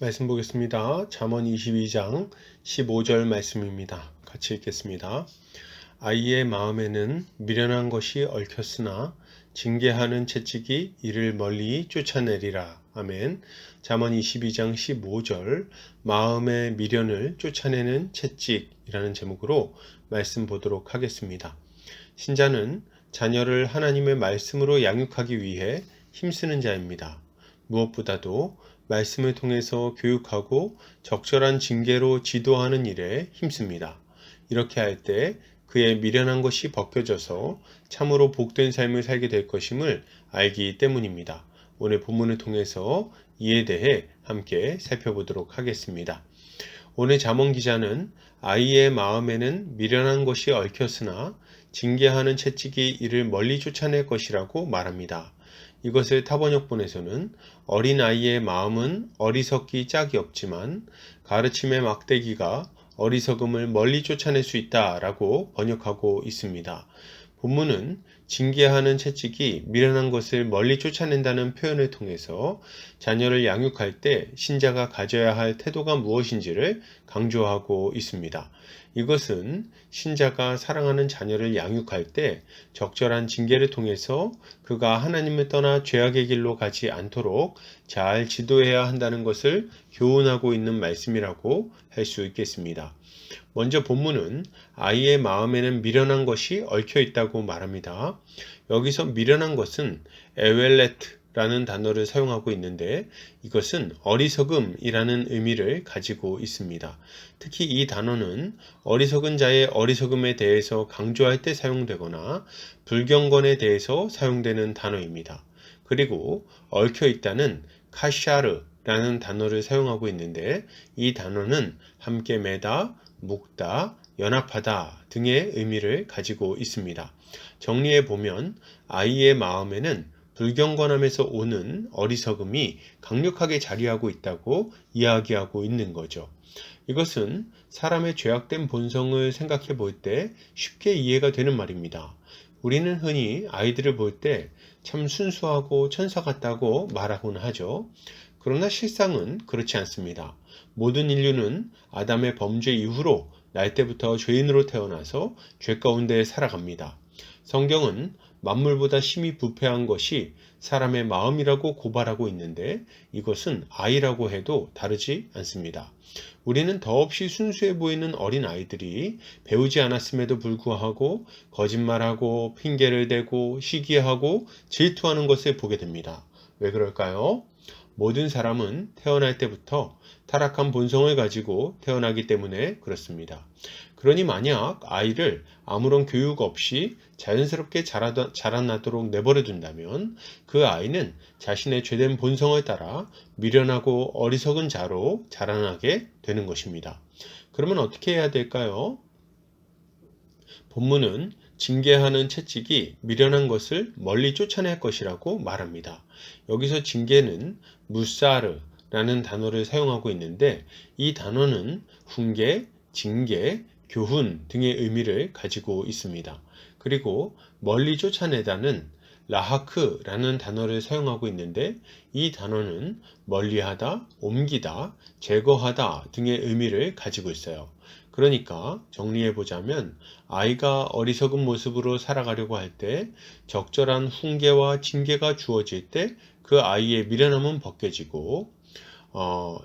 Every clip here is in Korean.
말씀 보겠습니다. 잠언 22장 15절 말씀입니다. 같이 읽겠습니다. 아이의 마음에는 미련한 것이 얽혔으나 징계하는 채찍이 이를 멀리 쫓아내리라. 아멘. 잠언 22장 15절 마음의 미련을 쫓아내는 채찍이라는 제목으로 말씀 보도록 하겠습니다. 신자는 자녀를 하나님의 말씀으로 양육하기 위해 힘쓰는 자입니다. 무엇보다도 말씀을 통해서 교육하고 적절한 징계로 지도하는 일에 힘씁니다. 이렇게 할 때 그의 미련한 것이 벗겨져서 참으로 복된 삶을 살게 될 것임을 알기 때문입니다. 오늘 본문을 통해서 이에 대해 함께 살펴보도록 하겠습니다. 오늘 잠언 기자는 아이의 마음에는 미련한 것이 얽혔으나 징계하는 채찍이 이를 멀리 쫓아낼 것이라고 말합니다. 이것을 타번역본에서는 어린아이의 마음은 어리석기 짝이 없지만 가르침의 막대기가 어리석음을 멀리 쫓아낼 수 있다라고 번역하고 있습니다. 본문은 징계하는 채찍이 미련한 것을 멀리 쫓아낸다는 표현을 통해서 자녀를 양육할 때 신자가 가져야 할 태도가 무엇인지를 강조하고 있습니다. 이것은 신자가 사랑하는 자녀를 양육할 때 적절한 징계를 통해서 그가 하나님을 떠나 죄악의 길로 가지 않도록 잘 지도해야 한다는 것을 교훈하고 있는 말씀이라고 할 수 있겠습니다. 먼저 본문은 아이의 마음에는 미련한 것이 얽혀 있다고 말합니다. 여기서 미련한 것은 에웰레트라는 단어를 사용하고 있는데 이것은 어리석음이라는 의미를 가지고 있습니다. 특히 이 단어는 어리석은 자의 어리석음에 대해서 강조할 때 사용되거나 불경건에 대해서 사용되는 단어입니다. 그리고 얽혀 있다는 카샤르라는 단어를 사용하고 있는데 이 단어는 함께 매다, 묶다, 연합하다 등의 의미를 가지고 있습니다. 정리해 보면 아이의 마음에는 불경건함에서 오는 어리석음이 강력하게 자리하고 있다고 이야기하고 있는 거죠. 이것은 사람의 죄악된 본성을 생각해 볼 때 쉽게 이해가 되는 말입니다. 우리는 흔히 아이들을 볼 때 참 순수하고 천사 같다고 말하곤 하죠. 그러나 실상은 그렇지 않습니다. 모든 인류는 아담의 범죄 이후로 날 때부터 죄인으로 태어나서 죄 가운데 살아갑니다. 성경은 만물보다 심히 부패한 것이 사람의 마음이라고 고발하고 있는데 이것은 아이라고 해도 다르지 않습니다. 우리는 더없이 순수해 보이는 어린 아이들이 배우지 않았음에도 불구하고 거짓말하고 핑계를 대고 시기하고 질투하는 것을 보게 됩니다. 왜 그럴까요? 모든 사람은 태어날 때부터 타락한 본성을 가지고 태어나기 때문에 그렇습니다. 그러니 만약 아이를 아무런 교육 없이 자연스럽게 자라나도록 내버려 둔다면 그 아이는 자신의 죄된 본성을 따라 미련하고 어리석은 자로 자라나게 되는 것입니다. 그러면 어떻게 해야 될까요? 본문은 징계하는 채찍이 미련한 것을 멀리 쫓아낼 것이라고 말합니다. 여기서 징계는 무사르라는 단어를 사용하고 있는데 이 단어는 훈계, 징계, 교훈 등의 의미를 가지고 있습니다. 그리고 멀리 쫓아내다는 라하크라는 단어를 사용하고 있는데 이 단어는 멀리하다, 옮기다, 제거하다 등의 의미를 가지고 있어요. 그러니까 정리해 보자면 아이가 어리석은 모습으로 살아가려고 할 때 적절한 훈계와 징계가 주어질 때 그 아이의 미련함은 벗겨지고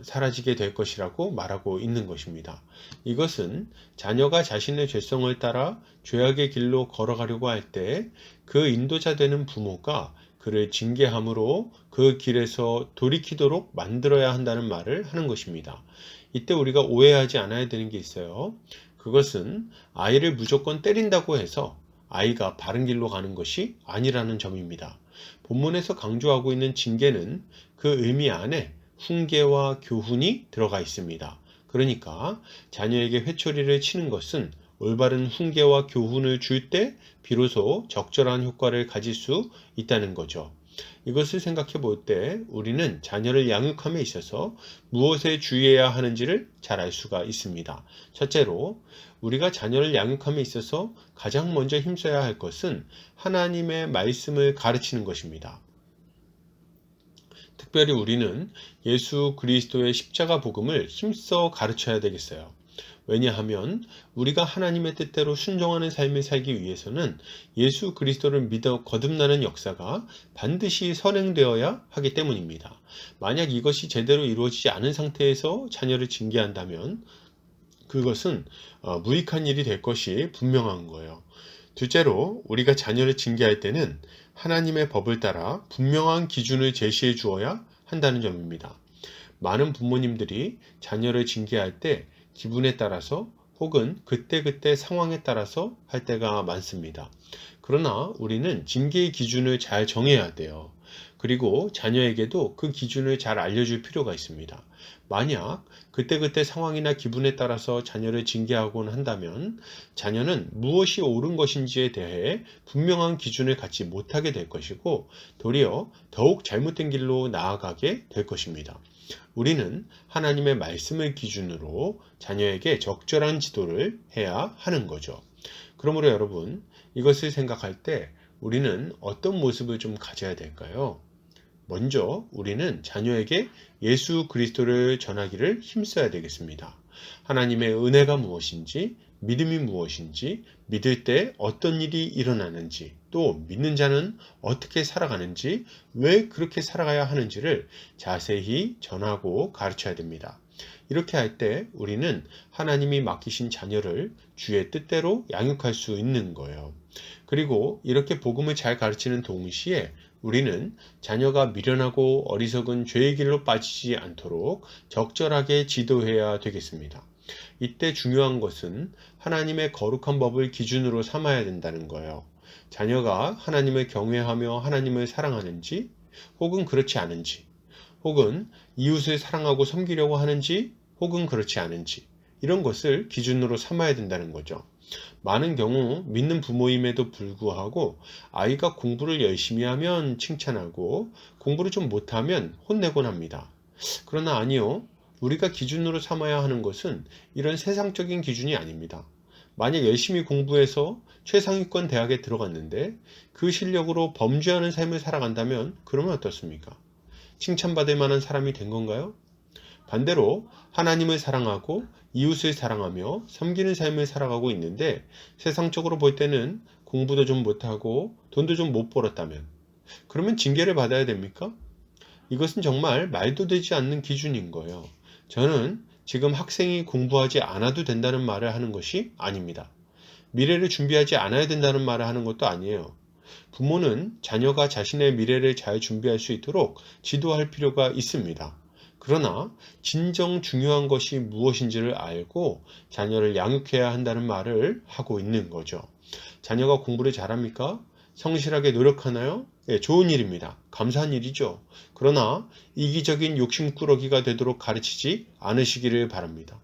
사라지게 될 것이라고 말하고 있는 것입니다. 이것은 자녀가 자신의 죄성을 따라 죄악의 길로 걸어가려고 할 때 그 인도자 되는 부모가 그를 징계함으로 그 길에서 돌이키도록 만들어야 한다는 말을 하는 것입니다. 이때 우리가 오해하지 않아야 되는 게 있어요. 그것은 아이를 무조건 때린다고 해서 아이가 바른 길로 가는 것이 아니라는 점입니다. 본문에서 강조하고 있는 징계는 그 의미 안에 훈계와 교훈이 들어가 있습니다. 그러니까 자녀에게 회초리를 치는 것은 올바른 훈계와 교훈을 줄 때 비로소 적절한 효과를 가질 수 있다는 거죠. 이것을 생각해 볼 때 우리는 자녀를 양육함에 있어서 무엇에 주의해야 하는지를 잘 알 수가 있습니다. 첫째로 우리가 자녀를 양육함에 있어서 가장 먼저 힘써야 할 것은 하나님의 말씀을 가르치는 것입니다. 특별히 우리는 예수 그리스도의 십자가 복음을 힘써 가르쳐야 되겠어요. 왜냐하면 우리가 하나님의 뜻대로 순종하는 삶을 살기 위해서는 예수 그리스도를 믿어 거듭나는 역사가 반드시 선행되어야 하기 때문입니다. 만약 이것이 제대로 이루어지지 않은 상태에서 자녀를 징계한다면 그것은 무익한 일이 될 것이 분명한 거예요. 둘째로 우리가 자녀를 징계할 때는 하나님의 법을 따라 분명한 기준을 제시해 주어야 한다는 점입니다. 많은 부모님들이 자녀를 징계할 때 기분에 따라서 혹은 그때그때 상황에 따라서 할 때가 많습니다. 그러나 우리는 징계의 기준을 잘 정해야 돼요. 그리고 자녀에게도 그 기준을 잘 알려줄 필요가 있습니다. 만약 그때그때 상황이나 기분에 따라서 자녀를 징계하곤 한다면 자녀는 무엇이 옳은 것인지에 대해 분명한 기준을 갖지 못하게 될 것이고 도리어 더욱 잘못된 길로 나아가게 될 것입니다. 우리는 하나님의 말씀을 기준으로 자녀에게 적절한 지도를 해야 하는 거죠. 그러므로 여러분, 이것을 생각할 때 우리는 어떤 모습을 좀 가져야 될까요? 먼저 우리는 자녀에게 예수 그리스도를 전하기를 힘써야 되겠습니다. 하나님의 은혜가 무엇인지, 믿음이 무엇인지, 믿을 때 어떤 일이 일어나는지, 또 믿는 자는 어떻게 살아가는지, 왜 그렇게 살아가야 하는지를 자세히 전하고 가르쳐야 됩니다. 이렇게 할 때 우리는 하나님이 맡기신 자녀를 주의 뜻대로 양육할 수 있는 거예요. 그리고 이렇게 복음을 잘 가르치는 동시에 우리는 자녀가 미련하고 어리석은 죄의 길로 빠지지 않도록 적절하게 지도해야 되겠습니다. 이때 중요한 것은 하나님의 거룩한 법을 기준으로 삼아야 된다는 거예요. 자녀가 하나님을 경외하며 하나님을 사랑하는지, 혹은 그렇지 않은지, 혹은 이웃을 사랑하고 섬기려고 하는지, 혹은 그렇지 않은지, 이런 것을 기준으로 삼아야 된다는 거죠. 많은 경우 믿는 부모임에도 불구하고 아이가 공부를 열심히 하면 칭찬하고 공부를 좀 못하면 혼내곤 합니다. 그러나 아니요. 우리가 기준으로 삼아야 하는 것은 이런 세상적인 기준이 아닙니다. 만약 열심히 공부해서 최상위권 대학에 들어갔는데 그 실력으로 범죄하는 삶을 살아간다면 그러면 어떻습니까? 칭찬받을 만한 사람이 된 건가요? 반대로 하나님을 사랑하고 이웃을 사랑하며 섬기는 삶을 살아가고 있는데 세상적으로 볼 때는 공부도 좀 못하고 돈도 좀 못 벌었다면 그러면 징계를 받아야 됩니까? 이것은 정말 말도 되지 않는 기준인 거예요. 저는 지금 학생이 공부하지 않아도 된다는 말을 하는 것이 아닙니다. 미래를 준비하지 않아야 된다는 말을 하는 것도 아니에요. 부모는 자녀가 자신의 미래를 잘 준비할 수 있도록 지도할 필요가 있습니다. 그러나 진정 중요한 것이 무엇인지를 알고 자녀를 양육해야 한다는 말을 하고 있는 거죠. 자녀가 공부를 잘합니까? 성실하게 노력하나요? 네, 좋은 일입니다. 감사한 일이죠. 그러나 이기적인 욕심꾸러기가 되도록 가르치지 않으시기를 바랍니다.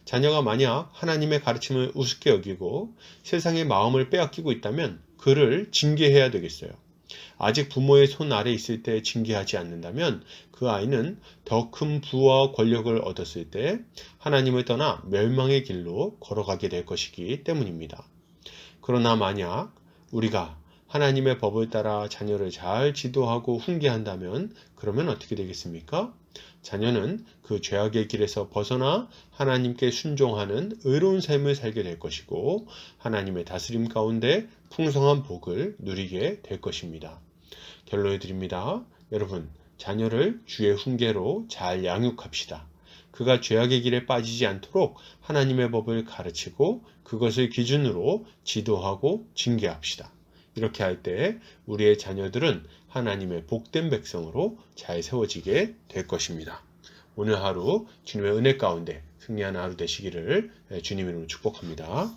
자녀가 만약 하나님의 가르침을 우습게 여기고 세상의 마음을 빼앗기고 있다면 그를 징계해야 되겠어요. 아직 부모의 손 아래 있을 때 징계하지 않는다면 그 아이는 더 큰 부와 권력을 얻었을 때 하나님을 떠나 멸망의 길로 걸어가게 될 것이기 때문입니다. 그러나 만약 우리가 하나님의 법을 따라 자녀를 잘 지도하고 훈계한다면 그러면 어떻게 되겠습니까? 자녀는 그 죄악의 길에서 벗어나 하나님께 순종하는 의로운 삶을 살게 될 것이고 하나님의 다스림 가운데 풍성한 복을 누리게 될 것입니다. 결론을 드립니다. 여러분, 자녀를 주의 훈계로 잘 양육합시다. 그가 죄악의 길에 빠지지 않도록 하나님의 법을 가르치고 그것을 기준으로 지도하고 징계합시다. 이렇게 할 때 우리의 자녀들은 하나님의 복된 백성으로 잘 세워지게 될 것입니다. 오늘 하루 주님의 은혜 가운데 승리하는 하루 되시기를 주님 이름으로 축복합니다.